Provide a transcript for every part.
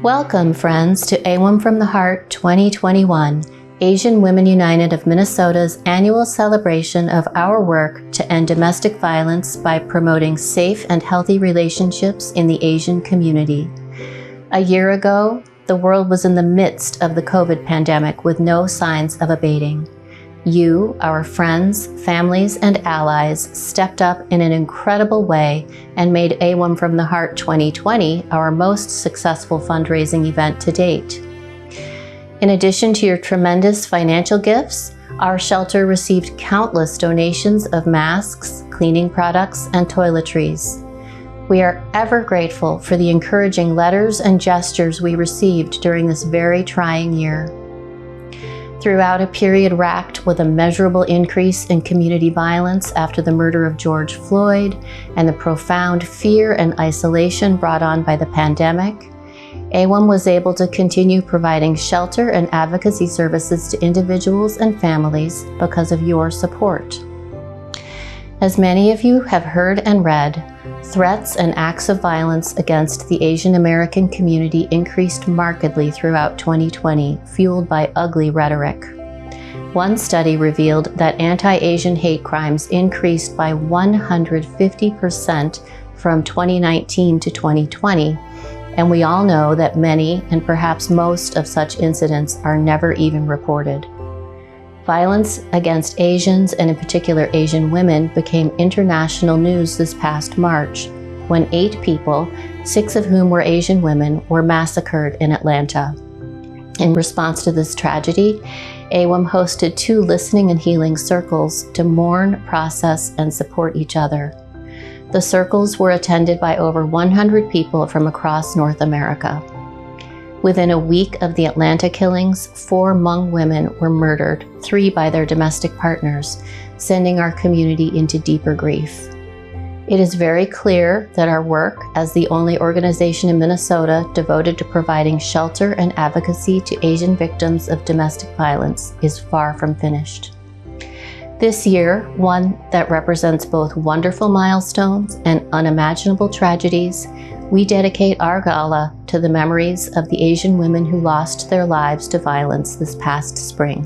Welcome, friends, to AWUM from the Heart 2021, Asian Women United of Minnesota's annual celebration of our work to end domestic violence by promoting safe and healthy relationships in the Asian community. A year ago, the world was in the midst of the COVID pandemic with no signs of abating. You, our friends, families, and allies stepped up in an incredible way and made AWUM from the Heart 2020 our most successful fundraising event to date. In addition to your tremendous financial gifts, our shelter received countless donations of masks, cleaning products, and toiletries. We are ever grateful for the encouraging letters and gestures we received during this very trying year. Throughout a period racked with a measurable increase in community violence after the murder of George Floyd and the profound fear and isolation brought on by the pandemic, AWUM was able to continue providing shelter and advocacy services to individuals and families because of your support. As many of you have heard and read, threats and acts of violence against the Asian American community increased markedly throughout 2020, fueled by ugly rhetoric. One study revealed that anti-Asian hate crimes increased by 150% from 2019 to 2020, and we all know that many and perhaps most of such incidents are never even reported. Violence against Asians, and in particular Asian women, became international news this past March, when 8 people, 6 of whom were Asian women, were massacred in Atlanta. In response to this tragedy, AWUM hosted 2 listening and healing circles to mourn, process, and support each other. The circles were attended by over 100 people from across North America. Within a week of the Atlanta killings, 4 Hmong women were murdered, 3 by their domestic partners, sending our community into deeper grief. It is very clear that our work, as the only organization in Minnesota devoted to providing shelter and advocacy to Asian victims of domestic violence, is far from finished. This year, one that represents both wonderful milestones and unimaginable tragedies, we dedicate our gala to the memories of the Asian women who lost their lives to violence this past spring.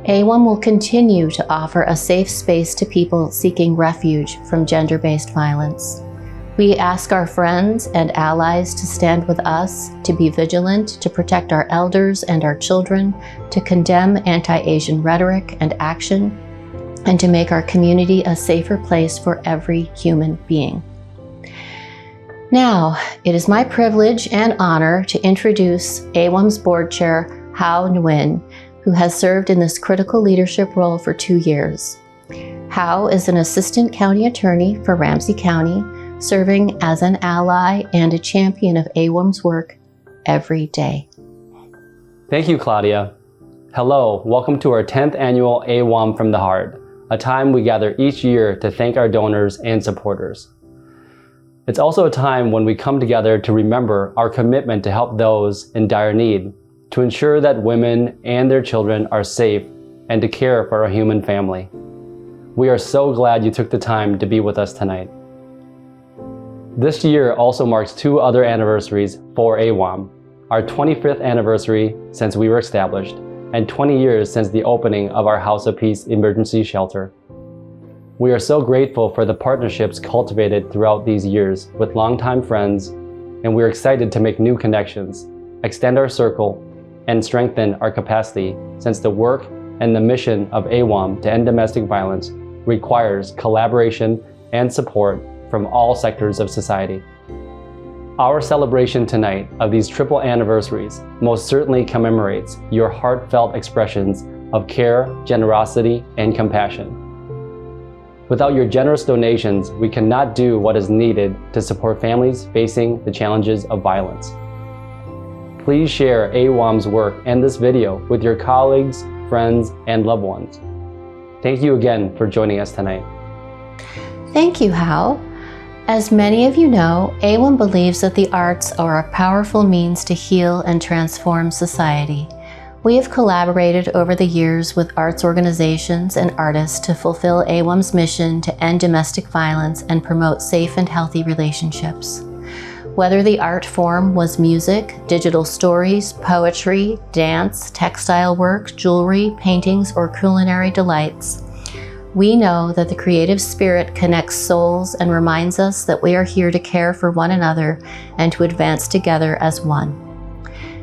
AWUM will continue to offer a safe space to people seeking refuge from gender-based violence. We ask our friends and allies to stand with us, to be vigilant, to protect our elders and our children, to condemn anti-Asian rhetoric and action, and to make our community a safer place for every human being. Now, it is my privilege and honor to introduce AWUM's board chair, Hao Nguyen, who has served in this critical leadership role for 2 years. Hao is an assistant county attorney for Ramsey County, serving as an ally and a champion of AWUM's work every day. Thank you, Claudia. Hello, welcome to our 10th annual AWUM from the Heart, a time we gather each year to thank our donors and supporters. It's also a time when we come together to remember our commitment to help those in dire need, to ensure that women and their children are safe, and to care for our human family. We are so glad you took the time to be with us tonight. This year also marks 2 other anniversaries for AWUM, our 25th anniversary since we were established, and 20 years since the opening of our House of Peace emergency shelter. We are so grateful for the partnerships cultivated throughout these years with longtime friends, and we're excited to make new connections, extend our circle, and strengthen our capacity, since the work and the mission of AWUM to end domestic violence requires collaboration and support from all sectors of society. Our celebration tonight of these triple anniversaries most certainly commemorates your heartfelt expressions of care, generosity, and compassion. Without your generous donations, we cannot do what is needed to support families facing the challenges of violence. Please share AWUM's work and this video with your colleagues, friends, and loved ones. Thank you again for joining us tonight. Thank you, Hao. As many of you know, AWUM believes that the arts are a powerful means to heal and transform society. We have collaborated over the years with arts organizations and artists to fulfill AWUM's mission to end domestic violence and promote safe and healthy relationships. Whether the art form was music, digital stories, poetry, dance, textile work, jewelry, paintings, or culinary delights, we know that the creative spirit connects souls and reminds us that we are here to care for one another and to advance together as one.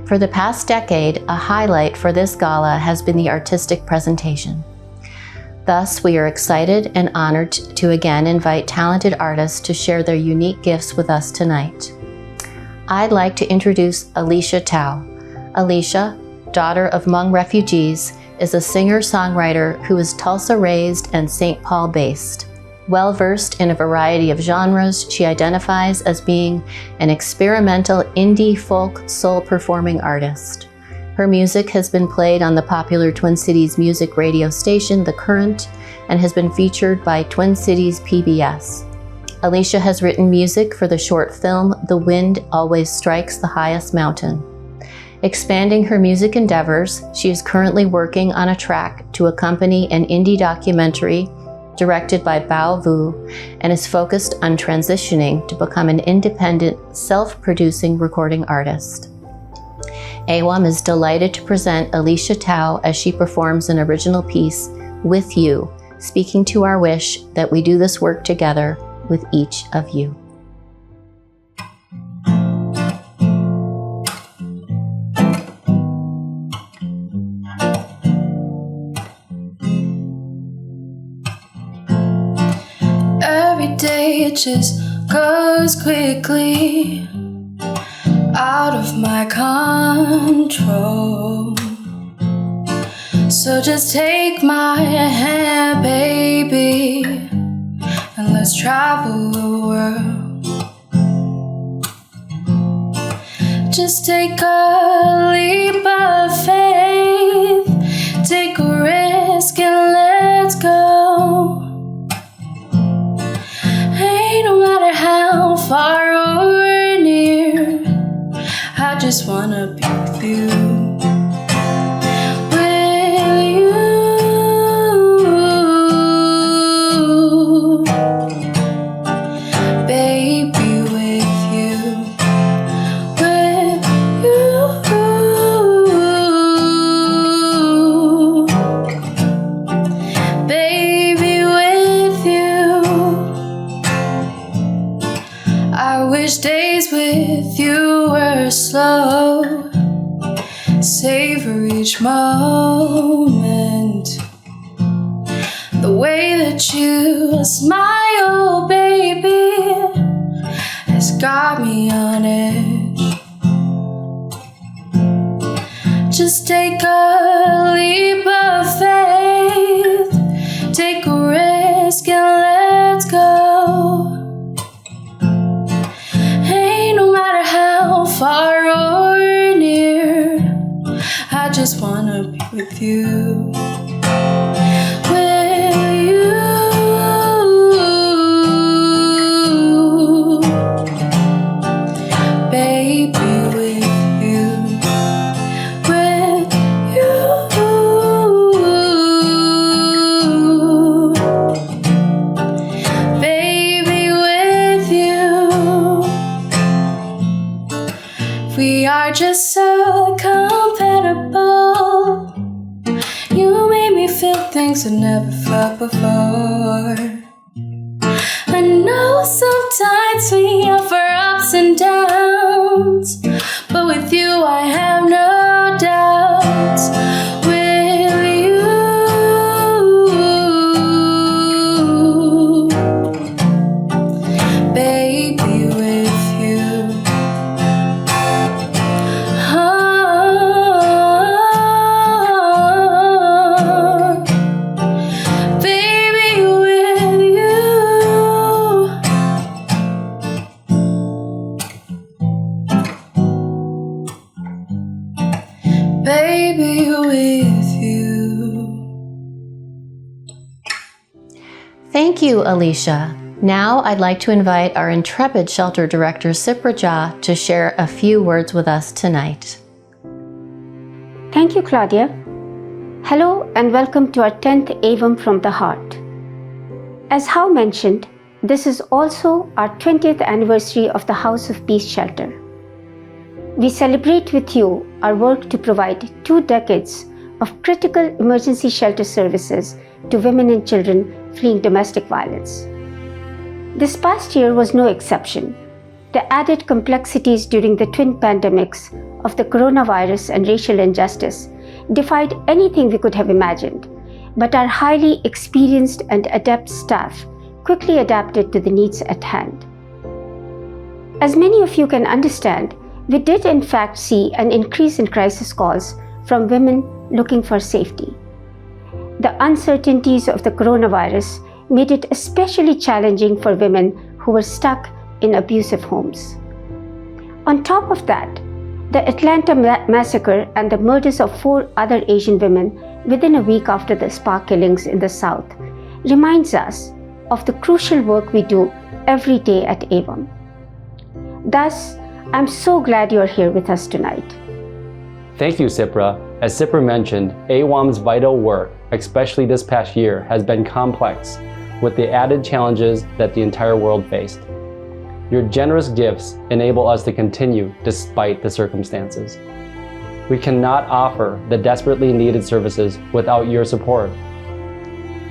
For the past decade, a highlight for this gala has been the artistic presentation. Thus, we are excited and honored to again invite talented artists to share their unique gifts with us tonight. I'd like to introduce Alicia Tao. Alicia, daughter of Hmong refugees, is a singer-songwriter who is Tulsa-raised and St. Paul-based. Well-versed in a variety of genres, she identifies as being an experimental indie folk soul performing artist. Her music has been played on the popular Twin Cities music radio station, The Current, and has been featured by Twin Cities PBS. Alicia has written music for the short film The Wind Always Strikes the Highest Mountain. Expanding her music endeavors, she is currently working on a track to accompany an indie documentary directed by AWUM and is focused on transitioning to become an independent, self-producing recording artist. AWUM is delighted to present Alicia Tao as she performs an original piece, With You, speaking to our wish that we do this work together with each of you. Every day it just goes quickly, out of my control. So just take my hand, baby, and let's travel the world. Just take a leap of faith, take a risk and let's go. Hey, no matter how far or near, I just wanna be with you. Days with you were slow, savor each moment. The way that you smile, baby, has got me on edge. Just take a leap of faith, take a risk and let's go. Far or near, I just wanna be with you. With you, baby, with you. With you, baby, with you. We are just so compatible. You made me feel things I never felt before. I know sometimes we have our ups and downs, but with you I have no doubts. With you, baby, with you. Baby, with you. Thank you, Alicia. Now I'd like to invite our intrepid shelter director, Sipraja, to share a few words with us tonight. Thank you, Claudia. Hello and welcome to our 10th AWUM from the Heart. As How mentioned, this is also our 20th anniversary of the House of Peace Shelter. We celebrate with you our work to provide 2 decades of critical emergency shelter services to women and children fleeing domestic violence. This past year was no exception. The added complexities during the twin pandemics of the coronavirus and racial injustice defied anything we could have imagined, but our highly experienced and adept staff quickly adapted to the needs at hand. As many of you can understand, we did in fact see an increase in crisis calls from women looking for safety. The uncertainties of the coronavirus made it especially challenging for women who were stuck in abusive homes. On top of that, the Atlanta massacre and the murders of 4 other Asian women within a week after the spa killings in the South reminds us of the crucial work we do every day at AWUM. Thus, I'm so glad you're here with us tonight. Thank you, Cipra. As Cipra mentioned, AWUM's vital work, especially this past year, has been complex, with the added challenges that the entire world faced. Your generous gifts enable us to continue despite the circumstances. We cannot offer the desperately needed services without your support.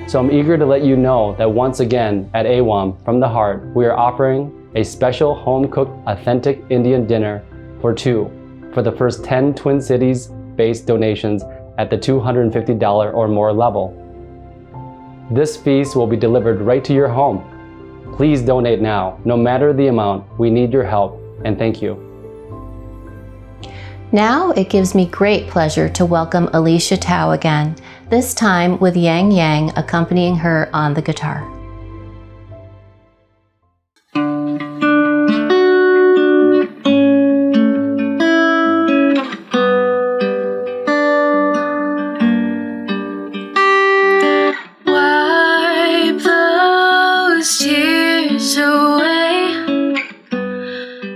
So I'm eager to let you know that once again at AWUM From the Heart, we are offering a special home-cooked authentic Indian dinner for 2 for the first 10 Twin Cities-based donations at the $250 or more level. This feast will be delivered right to your home. Please donate now. No matter the amount, we need your help, and thank you. Now it gives me great pleasure to welcome Alicia Tao again, this time with Yang Yang accompanying her on the guitar. Wipe those tears away.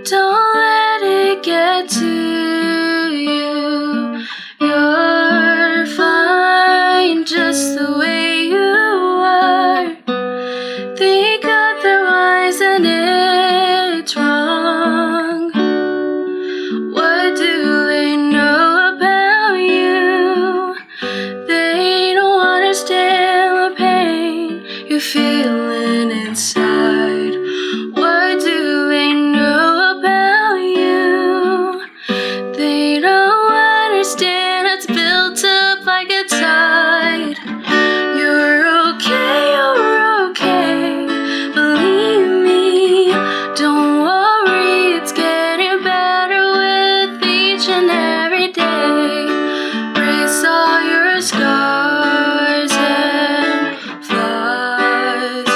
Don't let it get to you. You're fine just the way you are. Think otherwise and it's wrong. What do they know about you? They don't understand the pain you're feeling inside. What do they know about you? They don't understand it's built up like a tide. You're okay, believe me. Don't worry, it's getting better with each and every day. Brace all your scars and flaws.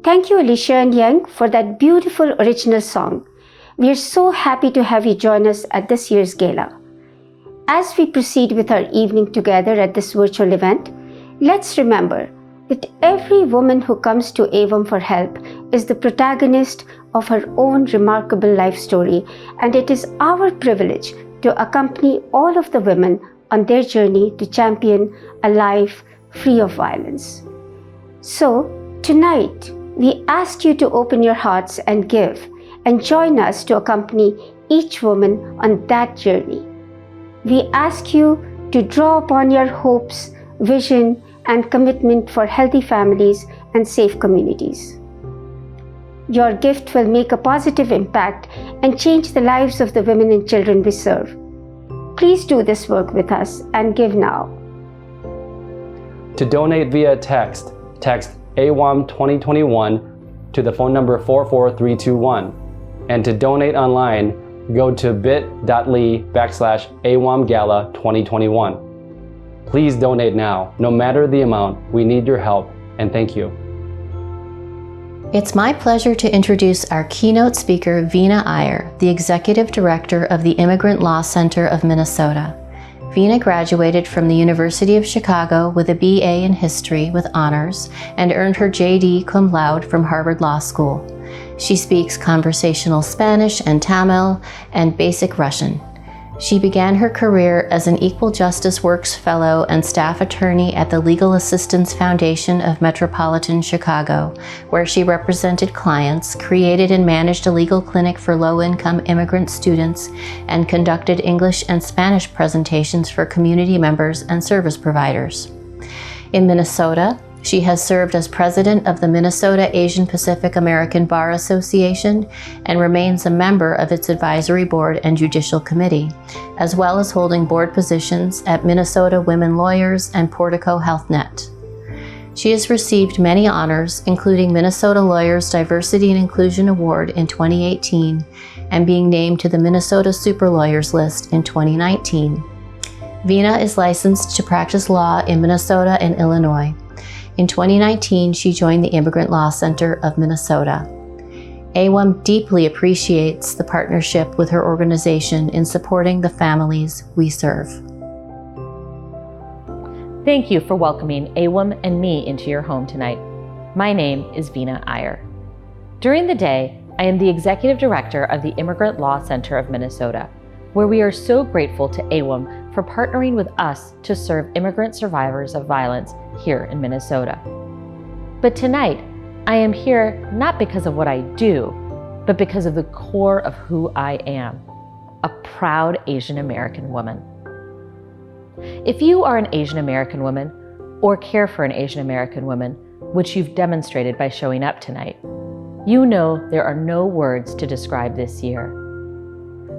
Thank you, Alicia and Yang, for that beautiful original song. We are so happy to have you join us at this year's gala. As we proceed with our evening together at this virtual event, let's remember that every woman who comes to AWUM for help is the protagonist of her own remarkable life story, and it is our privilege to accompany all of the women on their journey to champion a life free of violence. So, tonight, we ask you to open your hearts and give, and join us to accompany each woman on that journey. We ask you to draw upon your hopes, vision, and commitment for healthy families and safe communities. Your gift will make a positive impact and change the lives of the women and children we serve. Please do this work with us and give now. To donate via text, text AWUM 2021 to the phone number 44321. And to donate online, go to bit.ly/AWUM Gala 2021. Please donate now. No matter the amount, we need your help, and thank you. It's my pleasure to introduce our keynote speaker, Veena Iyer, the Executive Director of the Immigrant Law Center of Minnesota. Veena graduated from the University of Chicago with a BA in History with honors and earned her JD cum laude from Harvard Law School. She speaks conversational Spanish and Tamil and basic Russian. She began her career as an Equal Justice Works Fellow and staff attorney at the Legal Assistance Foundation of Metropolitan Chicago, where she represented clients, created and managed a legal clinic for low-income immigrant students, and conducted English and Spanish presentations for community members and service providers. In Minnesota, she has served as president of the Minnesota Asian Pacific American Bar Association and remains a member of its advisory board and judicial committee, as well as holding board positions at Minnesota Women Lawyers and Portico HealthNet. She has received many honors, including Minnesota Lawyers Diversity and Inclusion Award in 2018 and being named to the Minnesota Super Lawyers list in 2019. Veena is licensed to practice law in Minnesota and Illinois. In 2019, she joined the Immigrant Law Center of Minnesota. AWUM deeply appreciates the partnership with her organization in supporting the families we serve. Thank you for welcoming AWUM and me into your home tonight. My name is Veena Iyer. During the day, I am the Executive Director of the Immigrant Law Center of Minnesota, where we are so grateful to AWUM for partnering with us to serve immigrant survivors of violence here in Minnesota. But tonight, I am here not because of what I do, but because of the core of who I am, a proud Asian American woman. If you are an Asian American woman or care for an Asian American woman, which you've demonstrated by showing up tonight, you know there are no words to describe this year.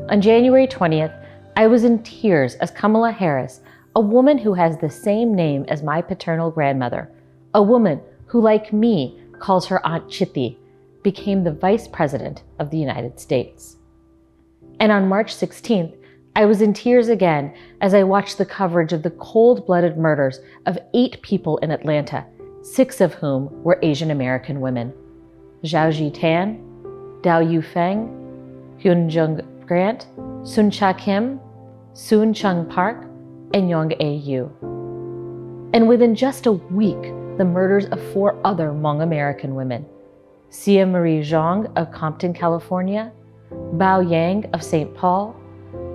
On January 20th, I was in tears as Kamala Harris, a woman who has the same name as my paternal grandmother, a woman who, like me, calls her Aunt Chithi, became the Vice President of the United States. And on March 16th, I was in tears again as I watched the coverage of the cold-blooded murders of 8 people in Atlanta, 6 of whom were Asian American women: Zhao Ji-tan, Dao Yufeng, Hyun Jung Grant, Sun Cha Kim, Soon Chung Park, and Yong A.U. And within just a week, the murders of 4 other Hmong American women: Sia Marie Zhang of Compton, California, Bao Yang of St. Paul,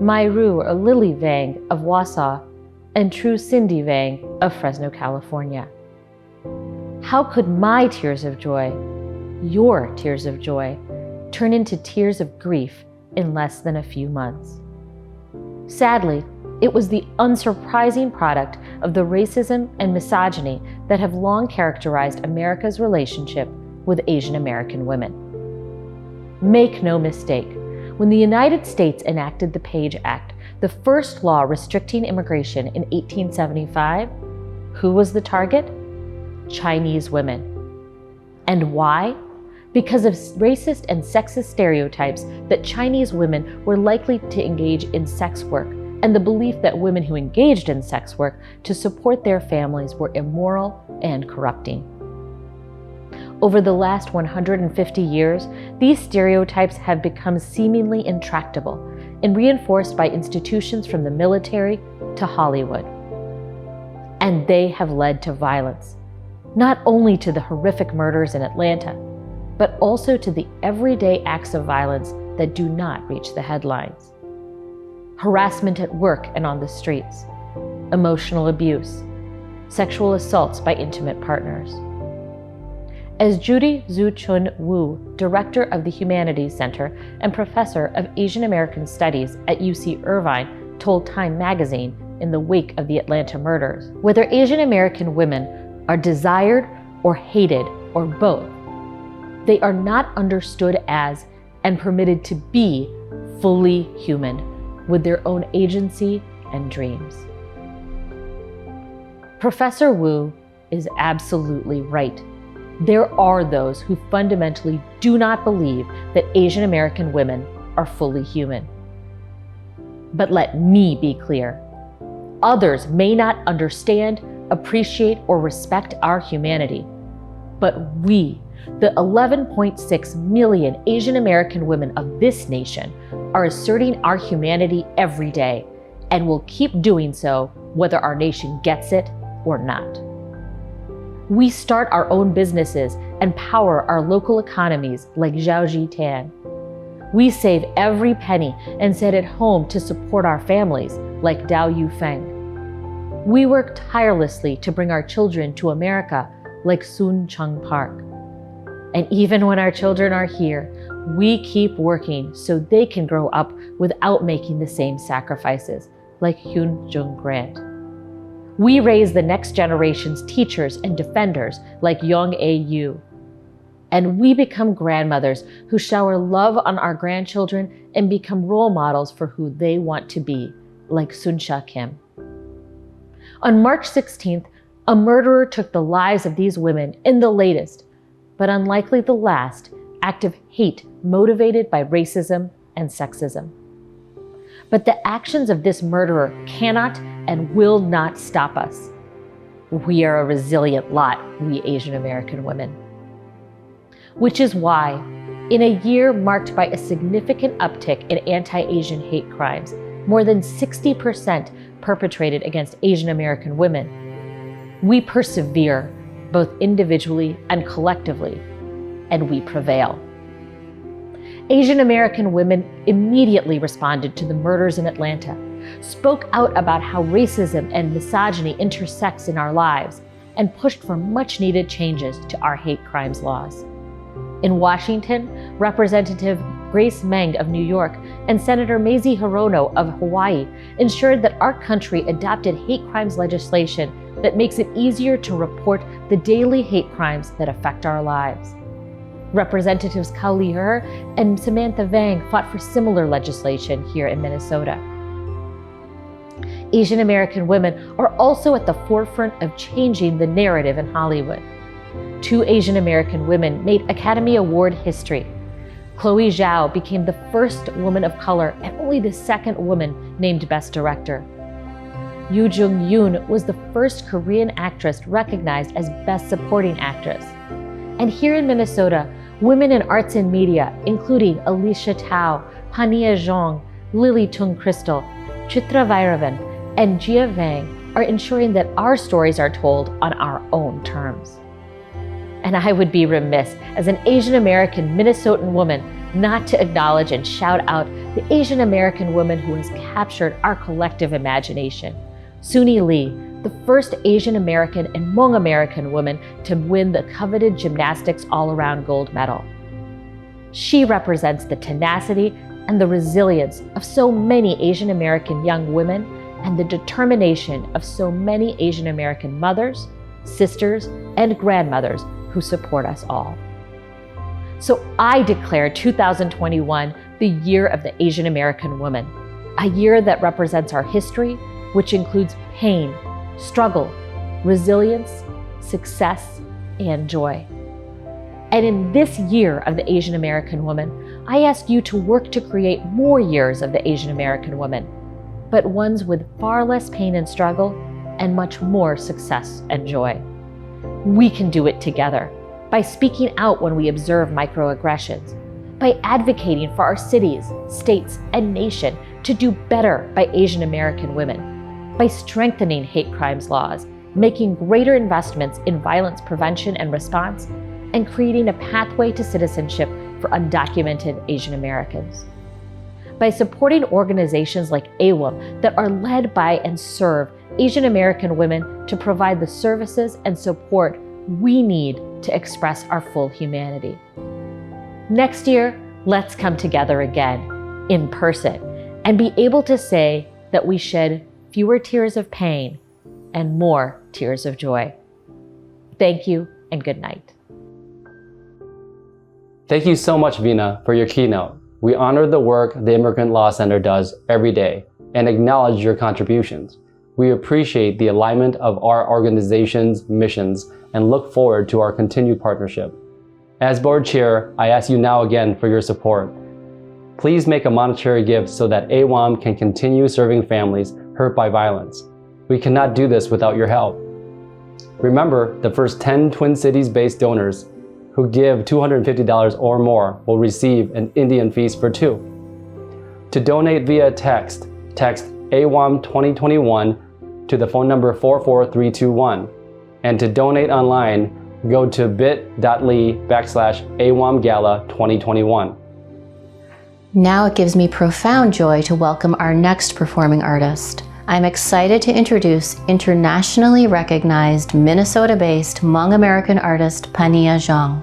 Mai Ru or Lily Vang of Wausau, and True Cindy Vang of Fresno, California. How could my tears of joy, your tears of joy, turn into tears of grief in less than a few months? Sadly, it was the unsurprising product of the racism and misogyny that have long characterized America's relationship with Asian American women. Make no mistake, when the United States enacted the Page Act, the first law restricting immigration in 1875, who was the target? Chinese women. And why? Because of racist and sexist stereotypes that Chinese women were likely to engage in sex work, and the belief that women who engaged in sex work to support their families were immoral and corrupting. Over the last 150 years, these stereotypes have become seemingly intractable and reinforced by institutions from the military to Hollywood. And they have led to violence, not only to the horrific murders in Atlanta, but also to the everyday acts of violence that do not reach the headlines. Harassment at work and on the streets, emotional abuse, sexual assaults by intimate partners. As Judy Zhu-Chun Wu, director of the Humanities Center and professor of Asian American Studies at UC Irvine, told Time magazine in the wake of the Atlanta murders, whether Asian American women are desired or hated or both, they are not understood as and permitted to be fully human with their own agency and dreams. Professor Wu is absolutely right. There are those who fundamentally do not believe that Asian American women are fully human. But let me be clear. Others may not understand, appreciate, or respect our humanity. But we, the 11.6 million Asian American women of this nation, are asserting our humanity every day and will keep doing so whether our nation gets it or not. We start our own businesses and power our local economies like Zhaoji Tan. We save every penny and set it home to support our families like Dao Yufeng. We work tirelessly to bring our children to America like Sun Chung Park. And even when our children are here, we keep working so they can grow up without making the same sacrifices like Hyun Jung Grant. We raise the next generation's teachers and defenders like Young A.U. And we become grandmothers who shower love on our grandchildren and become role models for who they want to be, like Sunsha Kim. On March 16th, a murderer took the lives of these women in the latest, but unlikely the last, act of hate motivated by racism and sexism. But the actions of this murderer cannot and will not stop us. We are a resilient lot, we Asian American women. Which is why, in a year marked by a significant uptick in anti-Asian hate crimes, more than 60% perpetrated against Asian American women, we persevere both individually and collectively, and we prevail. Asian American women immediately responded to the murders in Atlanta, spoke out about how racism and misogyny intersects in our lives, and pushed for much-needed changes to our hate crimes laws. In Washington, Representative Grace Meng of New York and Senator Mazie Hirono of Hawaii ensured that our country adopted hate crimes legislation that makes it easier to report the daily hate crimes that affect our lives. Representatives Cao Li-her and Samantha Vang fought for similar legislation here in Minnesota. Asian American women are also at the forefront of changing the narrative in Hollywood. 2 Asian American women made Academy Award history. Chloe Zhao became the first woman of color and only the second woman named Best Director. Yoo Jung-yoon was the first Korean actress recognized as Best Supporting Actress. And here in Minnesota, women in arts and media, including Alicia Tao, Hania Zhong, Lily Tung Crystal, Chitra Vairavan, and Jia Vang, are ensuring that our stories are told on our own terms. And I would be remiss as an Asian American Minnesotan woman not to acknowledge and shout out the Asian American woman who has captured our collective imagination. Suni Lee, the first Asian American and Hmong American woman to win the coveted gymnastics all-around gold medal. She represents the tenacity and the resilience of so many Asian American young women and the determination of so many Asian American mothers, sisters, and grandmothers who support us all. So I declare 2021 the year of the Asian American woman, a year that represents our history, which includes pain, struggle, resilience, success, and joy. And in this year of the Asian American woman, I ask you to work to create more years of the Asian American woman, but ones with far less pain and struggle and much more success and joy. We can do it together by speaking out when we observe microaggressions, by advocating for our cities, states, and nation to do better by Asian American women, by strengthening hate crimes laws, making greater investments in violence prevention and response, and creating a pathway to citizenship for undocumented Asian Americans. By supporting organizations like AWUM that are led by and serve Asian American women to provide the services and support we need to express our full humanity. Next year, let's come together again, in person, and be able to say that we shed fewer tears of pain and more tears of joy. Thank you and good night. Thank you so much, Vina, for your keynote. We honor the work the Immigrant Law Center does every day and acknowledge your contributions. We appreciate the alignment of our organization's missions and look forward to our continued partnership. As board chair, I ask you now again for your support. Please make a monetary gift so that AWUM can continue serving families hurt by violence. We cannot do this without your help. Remember, the first 10 Twin Cities-based donors who give $250 or more will receive an Indian feast for two. To donate via text AWUM 2021 to the phone number 44321. And to donate online, go to bit.ly/AWUM Gala 2021. Now it gives me profound joy to welcome our next performing artist. I'm excited to introduce internationally recognized Minnesota-based Hmong American artist Pania Zhang.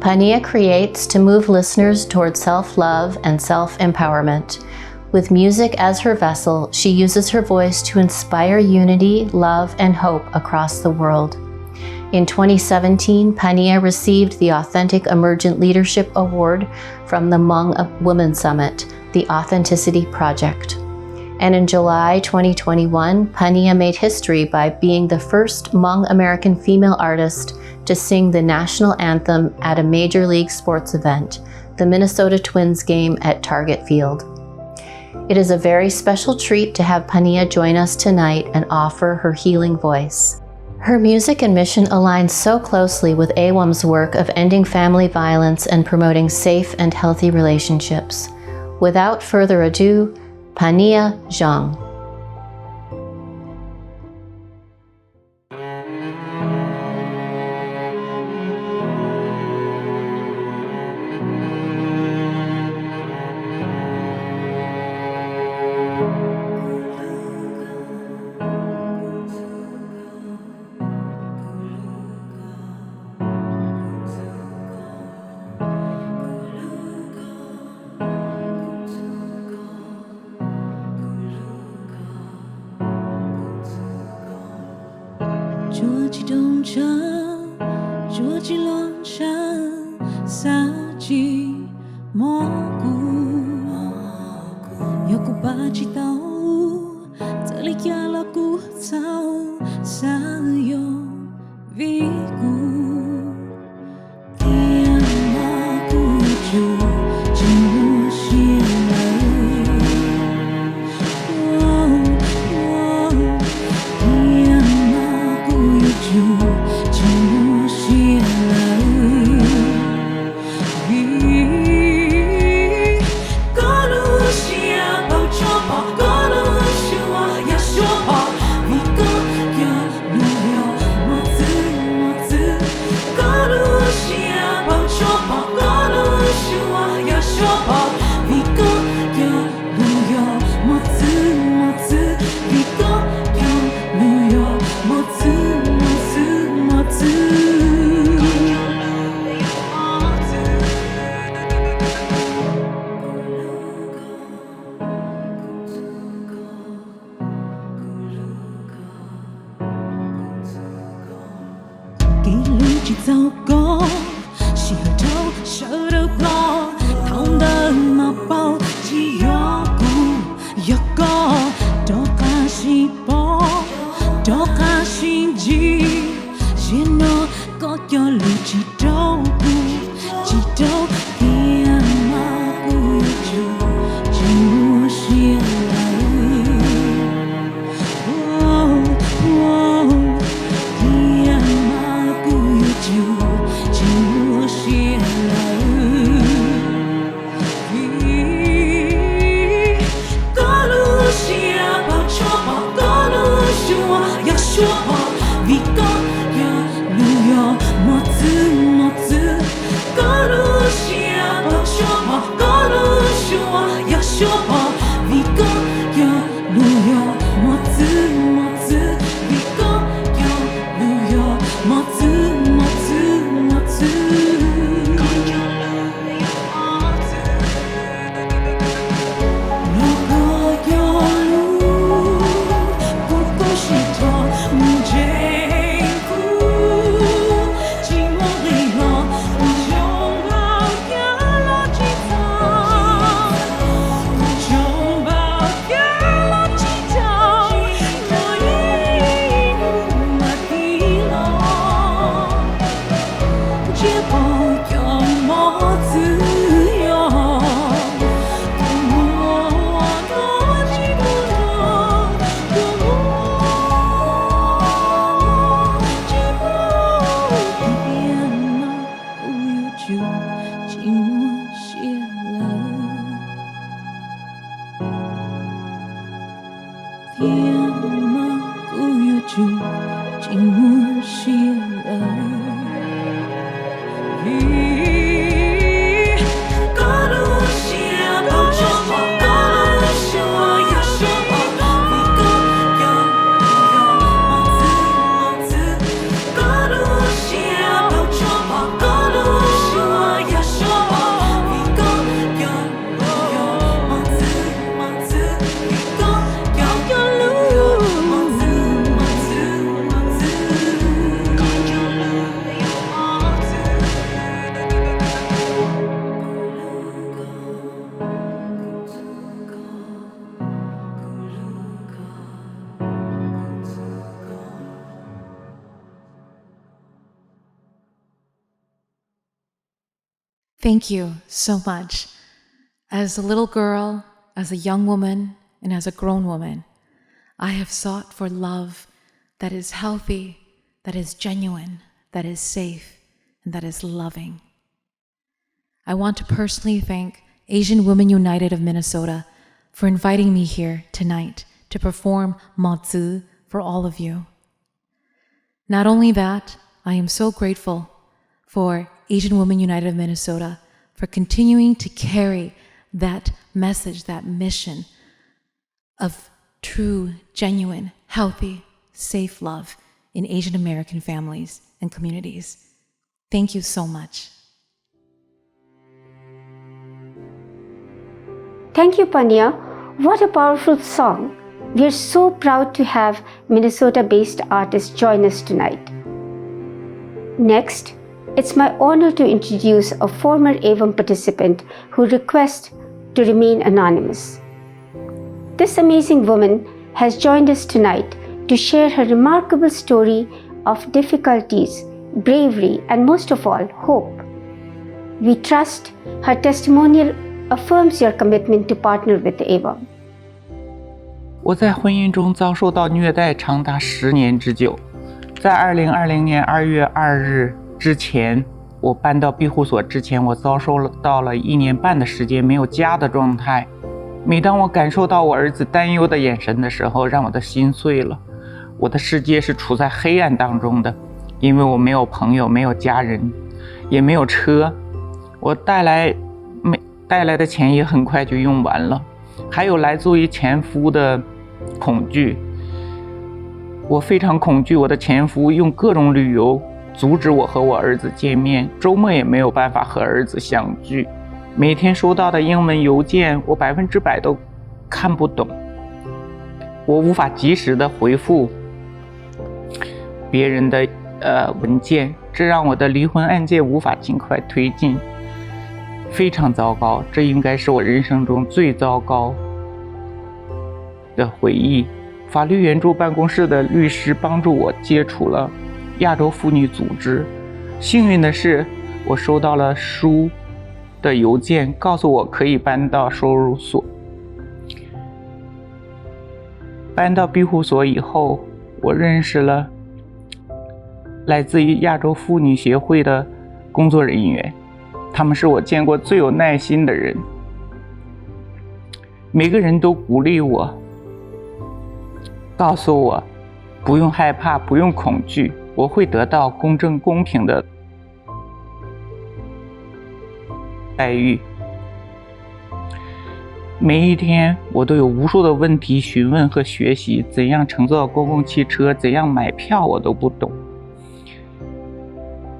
Pania creates to move listeners toward self-love and self-empowerment. With music as her vessel, she uses her voice to inspire unity, love, and hope across the world. In 2017, Pania received the Authentic Emergent Leadership Award from the Hmong Women Summit, the Authenticity Project. And in July 2021, Pania made history by being the first Hmong American female artist to sing the national anthem at a Major League sports event, the Minnesota Twins game at Target Field. It is a very special treat to have Pania join us tonight and offer her healing voice. Her music and mission align so closely with AWUM's work of ending family violence and promoting safe and healthy relationships. Without further ado, Pania Zhang. Chúa chỉ đông cha, Chúa chỉ lon cha, sa chỉ mô cu, yo cu ba chỉ tao, ta li kia la cu tao, sa yo vi cu, kia ma cu chu, chỉ mua xiên lời. Chỉ giàu có, chỉ hơi đâu sợ đâu lo, thong đơn mà bao chỉ yo có, đó cả chỉ bỏ, đó cả chỉ nó có cho lưu chỉ đâu kia mà cô chú chỉ mua xiên lời. Kia mà cô chú chỉ しょう We go 夜よ持つ持つ We go 夜よ持つ持つ持つThank you so much. As a little girl, as a young woman, and as a grown woman, I have sought for love that is healthy, that is genuine, that is safe, and that is loving. I want to personally thank Asian Women United of Minnesota for inviting me here tonight to perform Mazi for all of you. Not only that, I am so grateful for Asian Women United of Minnesota for continuing to carry that message, that mission of true, genuine, healthy, safe love in Asian American families and communities. Thank you so much. Thank you, Panya. What a powerful song. We are so proud to have Minnesota-based artists join us tonight. Next, it's my honor to introduce a former AWUM participant who requests to remain anonymous. This amazing woman has joined us tonight to share her remarkable story of difficulties, bravery, and most of all, hope. We trust her testimonial affirms your commitment to partner with AWUM. 我在婚姻中遭受到虐待长达10年之久。在2020年2月2日之前，我搬到庇护所之前，我遭受到了1年半的时间没有家的状态。每当我感受到我儿子担忧的眼神的时候，让我的心碎了。我的世界是处在黑暗当中的，因为我没有朋友，没有家人，也没有车。我带来的钱也很快就用完了，还有来自于前夫的恐惧。我非常恐惧我的前夫用各种理由阻止我和我儿子见面，周末也没有办法和儿子相聚。每天收到的英文邮件，我100%都看不懂，我无法及时的回复别人的文件，这让我的离婚案件无法尽快推进，非常糟糕。这应该是我人生中最糟糕的回忆。法律援助办公室的律师帮助我接触了亚洲妇女组织。幸运的是，我收到了书的邮件，告诉我可以搬到收容所。搬到庇护所以后，我认识了来自于亚洲妇女协会的工作人员，他们是我见过最有耐心的人。每个人都鼓励我，告诉我不用害怕，不用恐惧，我会得到公正公平的待遇。每一天我都有无数的问题询问和学习，怎样乘坐公共汽车，怎样买票我都不懂。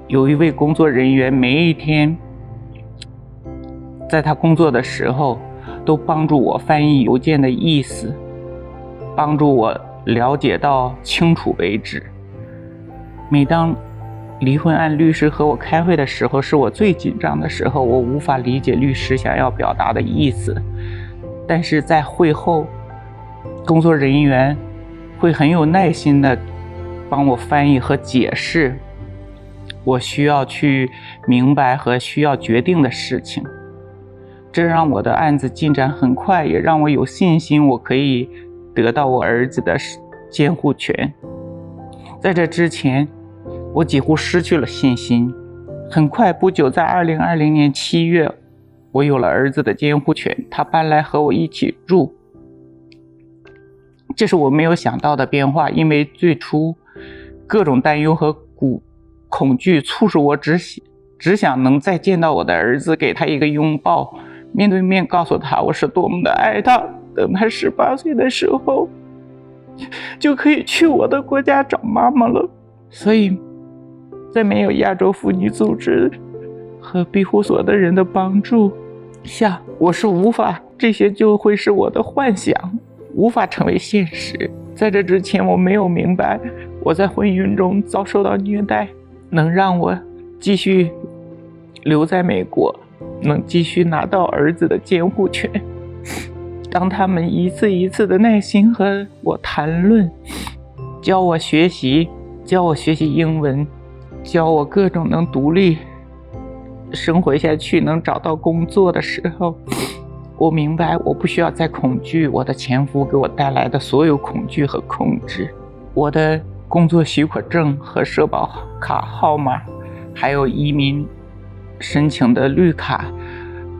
有一位工作人员每一天在他工作的时候都帮助我翻译邮件的意思，帮助我了解到清楚为止。每当离婚案律师和我开会的时候，是我最紧张的时候，我无法理解律师想要表达的意思，但是在会后工作人员会很有耐心地帮我翻译和解释我需要去明白和需要决定的事情，这让我的案子进展很快，也让我有信心我可以得到我儿子的监护权。在这之前我几乎失去了信心。很快不久，在2020年7月，我有了儿子的监护权，他搬来和我一起住。这是我没有想到的变化，因为最初各种担忧和恐惧促使我只想能再见到我的儿子，给他一个拥抱，面对面告诉他我是多么的爱他，等他18岁的时候就可以去我的国家找妈妈了。所以在没有亚洲妇女组织和庇护所的人的帮助下，我是这些就会是我的幻想，无法成为现实。在这之前我没有明白我在婚姻中遭受到虐待能让我继续留在美国，能继续拿到儿子的监护权。当他们一次一次的耐心和我谈论，教我学习英文，教我各种能独立生活下去，能找到工作的时候，我明白我不需要再恐惧我的前夫给我带来的所有恐惧和控制。我的工作许可证和社保卡号码，还有移民申请的绿卡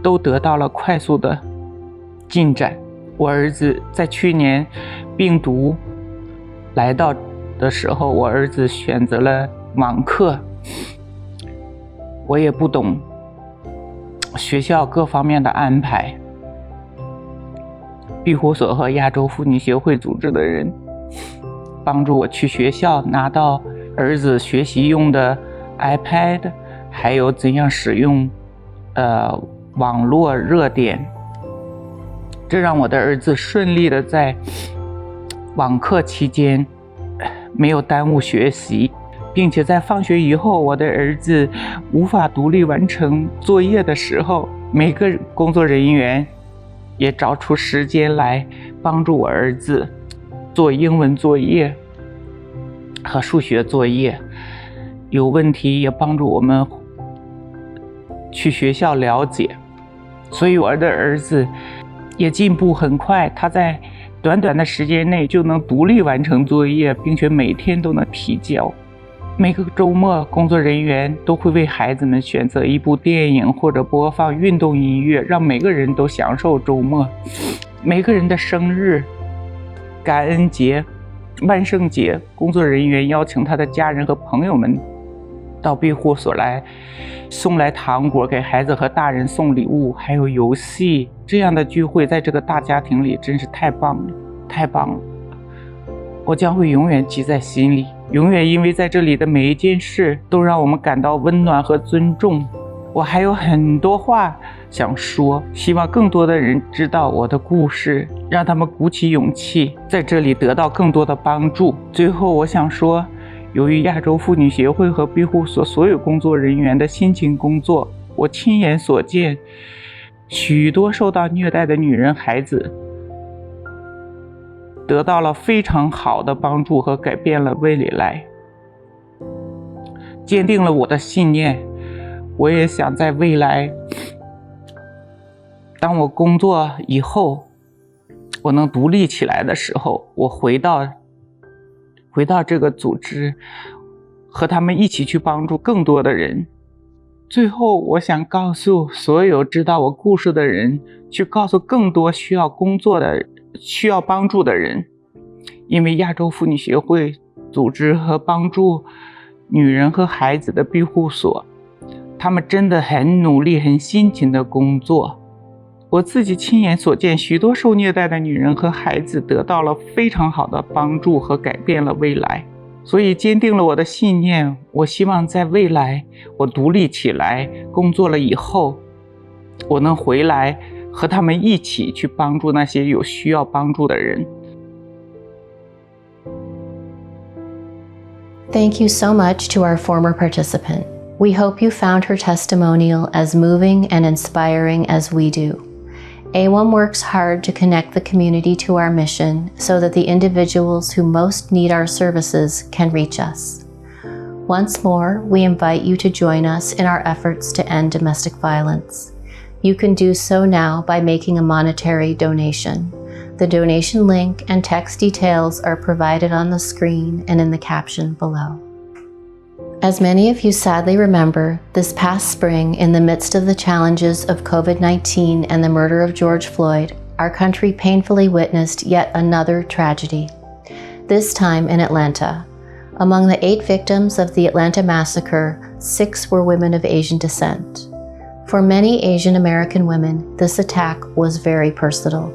都得到了快速的进展。我儿子在去年病毒来到的时候，我儿子选择了网课。我也不懂学校各方面的安排，庇护所和亚洲妇女协会组织的人帮助我去学校拿到儿子学习用的 iPad， 还有怎样使用网络热点，这让我的儿子顺利的在网课期间没有耽误学习，并且在放学以后我的儿子无法独立完成作业的时候，每个工作人员也找出时间来帮助我儿子做英文作业和数学作业，有问题也帮助我们去学校了解。所以我的儿子也进步很快，他在短短的时间内就能独立完成作业，并且每天都能提交。每个周末工作人员都会为孩子们选择一部电影或者播放运动音乐，让每个人都享受周末。每个人的生日、感恩节、万圣节，工作人员邀请他的家人和朋友们到庇护所来，送来糖果，给孩子和大人送礼物，还有游戏。这样的聚会在这个大家庭里真是太棒了，太棒了。我将会永远记在心里，永远，因为在这里的每一件事都让我们感到温暖和尊重。我还有很多话想说，希望更多的人知道我的故事，让他们鼓起勇气在这里得到更多的帮助。最后我想说，由于亚洲妇女协会和庇护所所有工作人员的辛勤工作，我亲眼所见许多受到虐待的女人孩子得到了非常好的帮助和改变了未来，坚定了我的信念。我也想在未来，当我工作以后，我能独立起来的时候，我回到这个组织，和他们一起去帮助更多的人。最后我想告诉所有知道我故事的人，去告诉更多需要帮助的人，因为亚洲妇女协会组织和帮助女人和孩子的庇护所，他们真的很努力很辛勤的工作，我自己亲眼所见，许多受虐待的女人和孩子得到了非常好的帮助和改变了未来，所以坚定了我的信念。我希望在未来我独立起来工作了以后，我能回来和他们一起去帮助那些有需要帮助的人。Thank you so much to our former participant. We hope you found her testimonial as moving and inspiring as we do. AWUM works hard to connect the community to our mission so that the individuals who most need our services can reach us. Once more, we invite you to join us in our efforts to end domestic violence. You can do so now by making a monetary donation. The donation link and text details are provided on the screen and in the caption below. As many of you sadly remember, this past spring, in the midst of the challenges of COVID-19 and the murder of George Floyd, our country painfully witnessed yet another tragedy, this time in Atlanta. Among the 8 victims of the Atlanta massacre, 6 were women of Asian descent. For many Asian American women, this attack was very personal.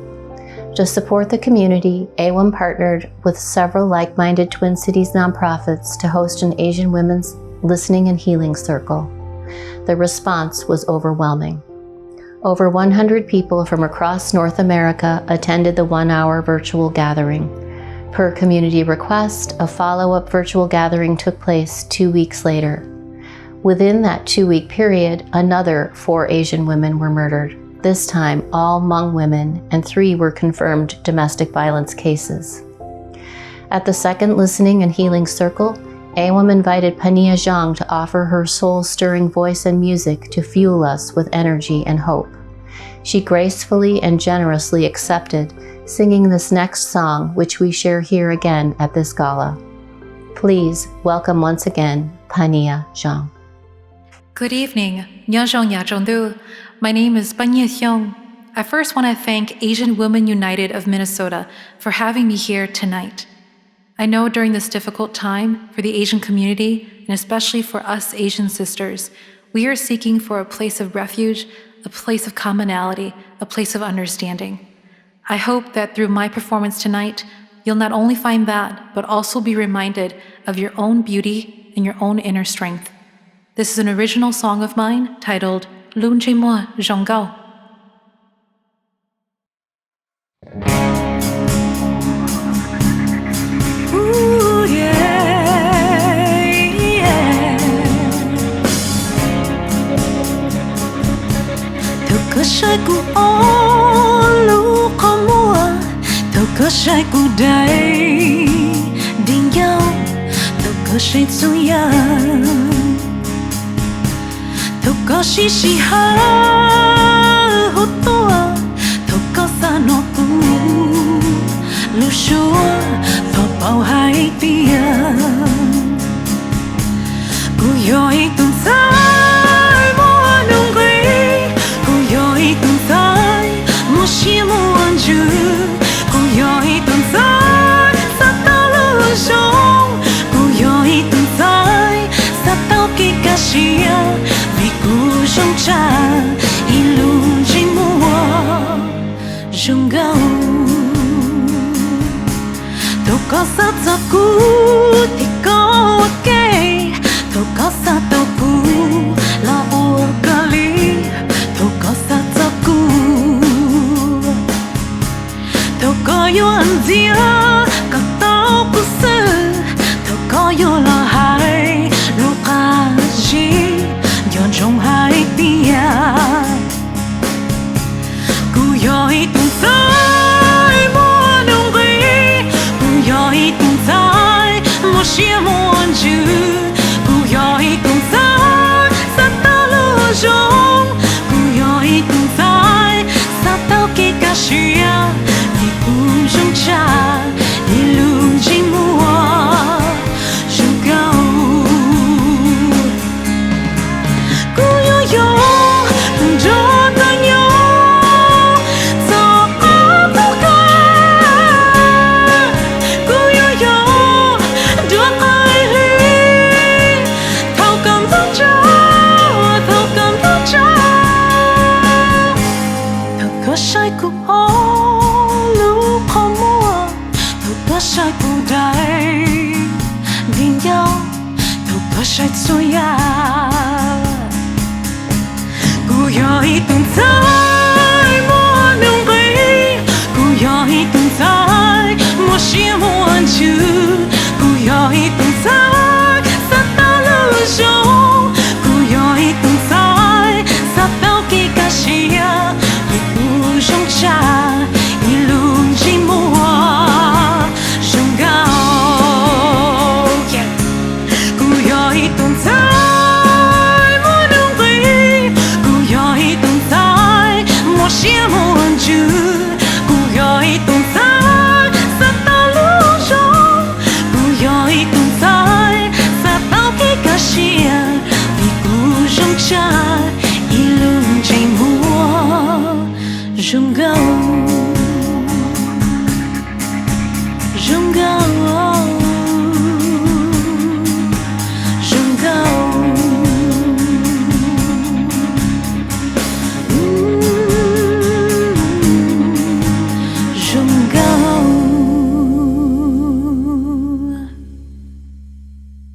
To support the community, AWUM partnered with several like-minded Twin Cities nonprofits to host an Asian Women's Listening and Healing Circle. The response was overwhelming. Over 100 people from across North America attended the 1-hour virtual gathering. Per community request, a follow-up virtual gathering took place 2 weeks later. Within that 2-week period, another 4 Asian women were murdered. This time, all Hmong women, and 3 were confirmed domestic violence cases. At the second Listening and Healing Circle, AWUM invited Pania Zhang to offer her soul-stirring voice and music to fuel us with energy and hope. She gracefully and generously accepted, singing this next song, which we share here again at this gala. Please welcome once again, Pania Zhang. Good evening. My name is Panya Hyung. I first want to thank Asian Women United of Minnesota for having me here tonight. I know during this difficult time for the Asian community, and especially for us Asian sisters, we are seeking for a place of refuge, a place of commonality, a place of understanding. I hope that through my performance tonight, you'll not only find that, but also be reminded of your own beauty and your own inner strength. This is an original song of mine titled Lun Chez Moi, Jean Gao. Ooh, yeah, yeah. Theo cơ sai của ô lũ có mua, theo cơ sai của đây đi nhau, theo cơ sai xuôi ya. Thâu có xí ha hốt toa, thâu có xa nó cũ lưu xua thâu bao hai tia cô yoi tung sai mua nung quê cô yoi tung sai mua xí mua ăn chữ cô yoi tung sai sa tao lưu sông cô yoi tung sai sa tao kia ca xí cú trong cha ilum trên mua trong gạo đâu có sát ra cú thì có ok đâu có sát tao cú là ô kali đâu có sát ra cú đâu có yêu anh gì cả tao cú sư đâu có yêu là hai lúc gì trong hai tia cô yoi tung sai mua nung quê cô yoi tung sai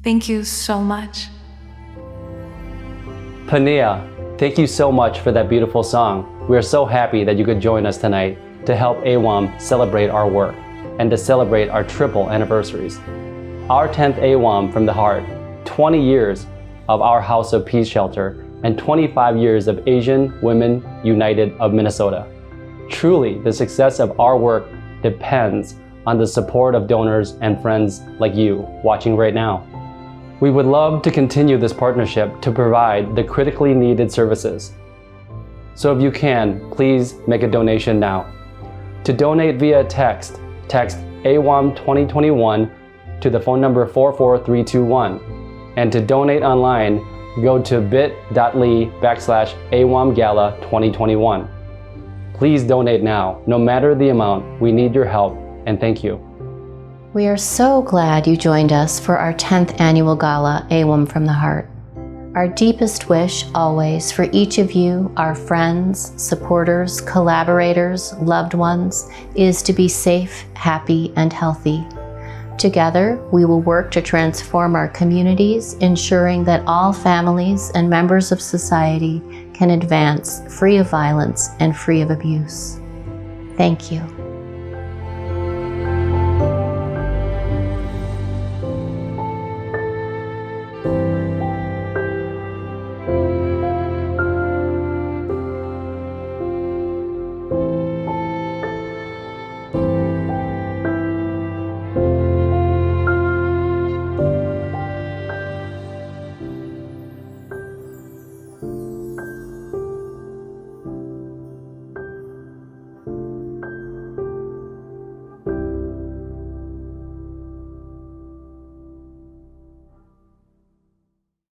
Thank you so much. Pania, thank you so much for that beautiful song. We are so happy that you could join us tonight to help AWUM celebrate our work and to celebrate our triple anniversaries. Our 10th AWUM from the heart, 20 years of our House of Peace Shelter, and 25 years of Asian Women United of Minnesota. Truly, the success of our work depends on the support of donors and friends like you watching right now. We would love to continue this partnership to provide the critically needed services. So if you can, please make a donation now. To donate via text AWUM 2021 to the phone number 44321. And to donate online, go to bit.ly/AWUM Gala 2021. Please donate now, no matter the amount. We need your help, and thank you. We are so glad you joined us for our 10th annual gala, AWUM from the Heart. Our deepest wish always for each of you, our friends, supporters, collaborators, loved ones, is to be safe, happy, and healthy. Together, we will work to transform our communities, ensuring that all families and members of society can advance free of violence and free of abuse. Thank you.